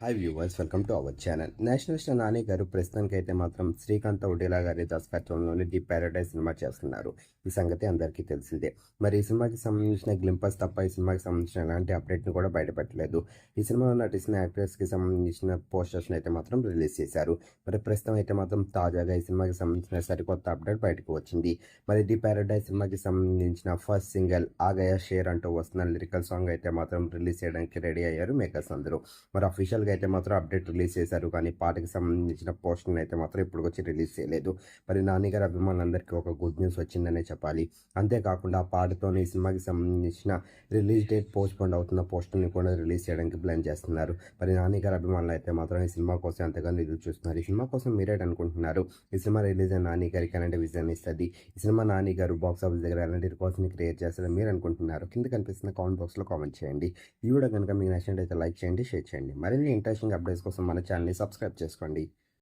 Hi viewers, welcome to our channel. National star Nani గారు ప్రస్తుతానికి అయితే మాత్రం శ్రీకాంత్ ఒడేలా గారి దర్శకత్వంలోని ది ప్యారడైజ్ సినిమా చేస్తున్నారు. ఈ సంగతి అందరికీ తెలిసిందే. మరి ఈ సినిమాకి సంబంధించిన గ్లింపర్స్ తప్ప ఈ సినిమాకి సంబంధించిన ఎలాంటి అప్డేట్ని కూడా బయటపెట్టలేదు. ఈ సినిమాలో నటిస్తున్న యాక్టర్స్కి సంబంధించిన పోస్టర్స్ని అయితే మాత్రం రిలీజ్ చేశారు. మరి ప్రస్తుతం అయితే మాత్రం తాజాగా ఈ సినిమాకి సంబంధించిన సరికొత్త అప్డేట్ బయటకు వచ్చింది. మరి ది ప్యారడైజ్ సినిమాకి సంబంధించిన ఫస్ట్ సింగిల్ ఆగయా షేర్ అంటూ వస్తున్న లిరికల్ సాంగ్ అయితే మాత్రం రిలీజ్ చేయడానికి రెడీ అయ్యారు మేకర్స్ అందరూ. మరి అఫీషియల్గా అయితే మాత్రం అప్డేట్ రిలీజ్ చేశారు, కానీ పాటకి సంబంధించిన పోస్టర్ని అయితే మాత్రం ఇప్పుడు వచ్చి రిలీజ్ చేయలేదు. మరి నాని గారి అభిమానులందరికీ ఒక గుడ్ న్యూస్ వచ్చిందనే చెప్పాలి. అంతేకాకుండా ఆ పాటతోనే ఈ సినిమాకి సంబంధించిన రిలీజ్ డేట్ పోస్ట్ పోన్ అవుతున్న పోస్టర్ని కూడా రిలీజ్ చేయడానికి ప్లాన్ చేస్తున్నారు. మరి నాని గారి అభిమానులు అయితే మాత్రం ఈ సినిమా కోసం ఎంతగానో ఎదురు చూస్తున్నారు. ఈ సినిమా కోసం మీరేట్ అనుకుంటున్నారు? ఈ సినిమా రిలీజ్ అయిన నాని గారికి ఎలాంటి విజయం ఇస్తుంది? ఈ సినిమా నాని గారు బాక్స్ ఆఫీస్ దగ్గర ఎలాంటి రికార్డ్స్ని క్రియేట్ చేస్తారని మీరు అనుకుంటున్నారు? కింద కనిపిస్తున్న కామెంట్ బాక్స్లో కామెంట్ చేయండి. ఈ వీడియో కనుక మీకు నచ్చినట్లయితే లైక్ చేయండి, షేర్ చేయండి. మరిన్ని ఇంట్రెస్టింగ్ అప్డేట్స్ కోసం మన ఛానల్ని సబ్స్క్రైబ్ చేసుకోండి.